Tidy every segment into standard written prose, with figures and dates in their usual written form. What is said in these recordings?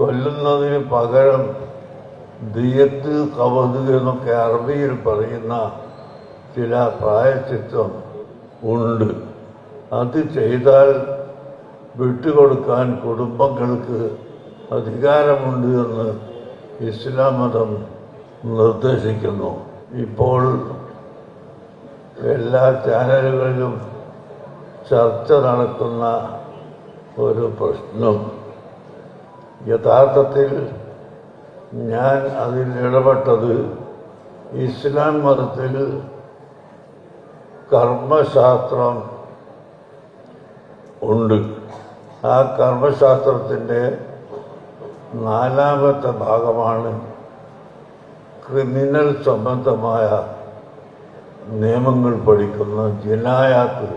കൊല്ലുന്നതിന് പകരം ദിയത്ത് കവത് എന്നൊക്കെ അറബിയിൽ പറയുന്ന ചില പ്രായശ്ചിത്തം ഉണ്ട്. അത് ചെയ്താൽ വിട്ടുകൊടുക്കാൻ കുടുംബങ്ങൾക്ക് അധികാരമുണ്ട് എന്ന് ഇസ്ലാം മതം നിർദ്ദേശിക്കുന്നു. ഇപ്പോൾ എല്ലാ ചാനലുകളിലും ചർച്ച നടക്കുന്ന ഒരു പ്രശ്നം, യഥാർത്ഥത്തിൽ ഞാൻ അതിൽ ഇടപെട്ടത് ഇസ്ലാം മതത്തിൽ കർമ്മശാസ്ത്രം ഉണ്ട്. ആ കർമ്മശാസ്ത്രത്തിൻ്റെ 4ാമത്തെ ഭാഗമാണ് ക്രിമിനൽ സംബന്ധമായ നിയമങ്ങൾ പഠിക്കുന്ന ജിനായാത്ത്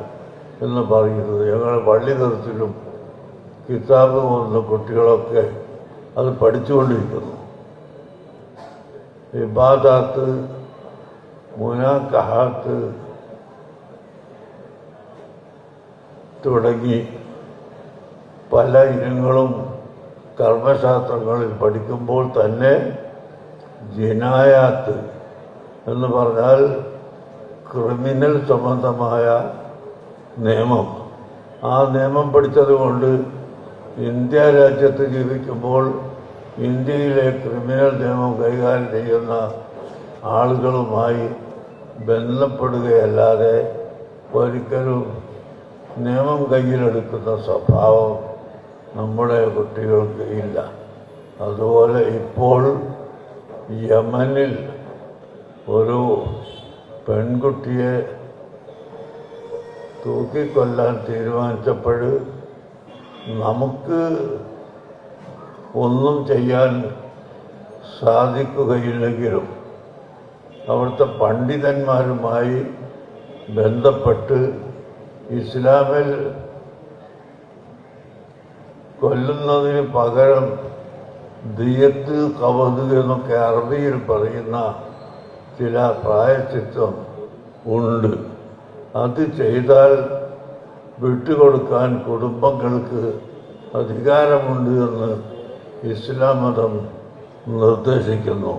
എന്ന് പറയുന്നത്. ഞങ്ങൾ പള്ളി തരത്തിലും കിതാബ് പോകുന്ന കുട്ടികളൊക്കെ അത് പഠിച്ചുകൊണ്ടിരിക്കുന്നു. ഇബാദാത്ത്, മുനാക്കഹാത്ത് തുടങ്ങി പല ഇനങ്ങളും കർമ്മശാസ്ത്രങ്ങളിൽ പഠിക്കുമ്പോൾ തന്നെ ജിനായാത്ത് എന്ന് പറഞ്ഞാൽ ക്രിമിനൽ സംബന്ധമായ നിയമം. ആ നിയമം പഠിച്ചതുകൊണ്ട് ഇന്ത്യ രാജ്യത്ത് ജീവിക്കുമ്പോൾ ഇന്ത്യയിലെ ക്രിമിനൽ നിയമം കൈകാര്യം ചെയ്യുന്ന ആളുകളുമായി ബന്ധപ്പെടുകയല്ലാതെ ഒരിക്കലും നിയമം കയ്യിലെടുക്കുന്ന സ്വഭാവം നമ്മുടെ കുട്ടികൾക്ക് ഇല്ല. അതുപോലെ ഇപ്പോൾ യമനിൽ ഒരു പെൺകുട്ടിയെ തൂക്കിക്കൊല്ലാൻ തീരുമാനിച്ചപ്പോൾ നമുക്ക് ഒന്നും ചെയ്യാൻ സാധിക്കുകയില്ലെങ്കിലും അവിടുത്തെ പണ്ഡിതന്മാരുമായി ബന്ധപ്പെട്ട് ഇസ്ലാമിൽ കൊല്ലുന്നതിന് പകരം ദിയത്ത് കവത് എന്നൊക്കെ അറബിയിൽ പറയുന്ന ചില പ്രായശ്ചിത്തം ഉണ്ട്. അത് ചെയ്താൽ വിട്ടുകൊടുക്കാൻ കുടുംബങ്ങൾക്ക് അധികാരമുണ്ട് എന്ന് ഇസ്ലാം മതം നിർദ്ദേശിക്കുന്നു.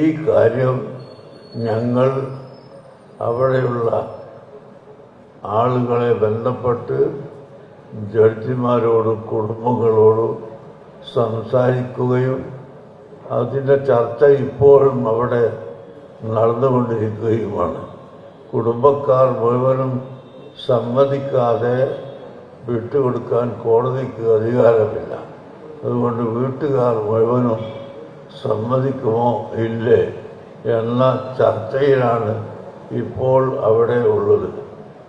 ഈ കാര്യം ഞങ്ങൾ അവിടെയുള്ള ആളുകളെ ബന്ധപ്പെട്ട് ജഡ്ജിമാരോടും കുടുംബങ്ങളോടും സംസാരിക്കുകയും അതിൻ്റെ ചർച്ച ഇപ്പോഴും അവിടെ നടന്നുകൊണ്ടിരിക്കുകയുമാണ്. കുടുംബക്കാർ മുഴുവനും സമ്മതിക്കാതെ വിട്ടുകൊടുക്കാൻ കോടതിക്ക് അധികാരമില്ല. അതുകൊണ്ട് വീട്ടുകാർ മുഴുവനും സമ്മതിക്കുമോ ഇല്ലേ എന്ന ചർച്ചയിലാണ് ഇപ്പോൾ അവിടെ ഉള്ളത്.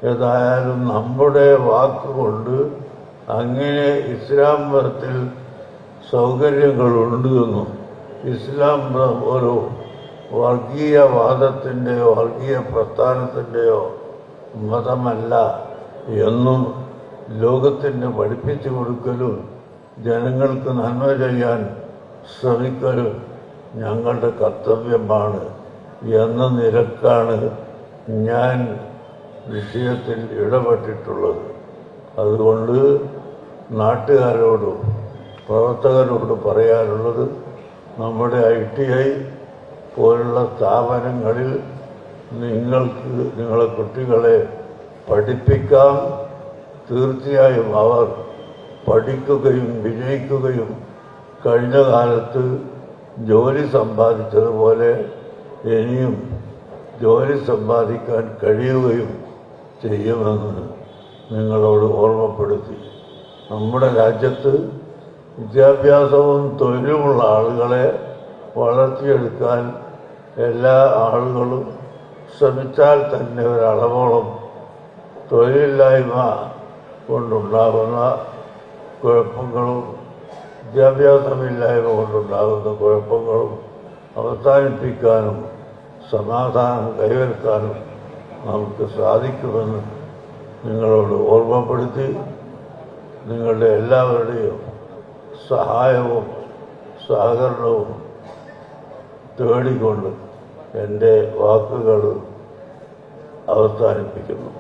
ഏതായാലും നമ്മുടെ വാക്കുകൊണ്ട് അങ്ങനെ ഇസ്ലാം മതത്തിൽ സൗകര്യങ്ങളുണ്ട് എന്നും ഇസ്ലാം ഒരു വർഗീയവാദത്തിൻ്റെയോ വർഗീയ പ്രസ്ഥാനത്തിൻ്റെയോ മതമല്ല എന്നും ലോകത്തിന് പഠിപ്പിച്ചു കൊടുക്കലും ജനങ്ങൾക്ക് നന്മ ചെയ്യാൻ ശ്രമിക്കലും ഞങ്ങളുടെ കർത്തവ്യമാണ് എന്ന നിലക്കാണ് ഞാൻ വിഷയത്തിൽ ഇടപെട്ടിട്ടുള്ളത്. അതുകൊണ്ട് നാട്ടുകാരോടും പ്രവർത്തകരോട് പറയാനുള്ളത്, നമ്മുടെ ITI പോലുള്ള സ്ഥാപനങ്ങളിൽ നിങ്ങൾക്ക് നിങ്ങളെ കുട്ടികളെ പഠിപ്പിക്കാം. തീർച്ചയായും അവർ പഠിക്കുകയും വിജയിക്കുകയും കഴിഞ്ഞ കാലത്ത് ജോലി സമ്പാദിച്ചതുപോലെ ഇനിയും ജോലി സമ്പാദിക്കാൻ കഴിയുകയും ചെയ്യുമെന്ന് നിങ്ങളോട് ഓർമ്മപ്പെടുത്തി. നമ്മുടെ രാജ്യത്ത് വിദ്യാഭ്യാസവും തൊഴിലുമുള്ള ആളുകളെ വളർത്തിയെടുക്കാൻ എല്ലാ ആളുകളും ശ്രമിച്ചാൽ തന്നെ ഒരളവോളം തൊഴിലില്ലായ്മ കൊണ്ടുണ്ടാകുന്ന കുഴപ്പങ്ങളും വിദ്യാഭ്യാസമില്ലായ്മ കൊണ്ടുണ്ടാകുന്ന കുഴപ്പങ്ങളും അവസാനിപ്പിക്കാനും സമാധാനം കൈവരുത്താനും നമുക്ക് സാധിക്കുമെന്ന് നിങ്ങളോട് ഓർമ്മപ്പെടുത്തി നിങ്ങളുടെ എല്ലാവരുടെയും സഹായവും സഹകരണവും തേടിക്കൊണ്ട് എൻ്റെ വാക്കുകൾ അവസാനിപ്പിക്കുന്നു.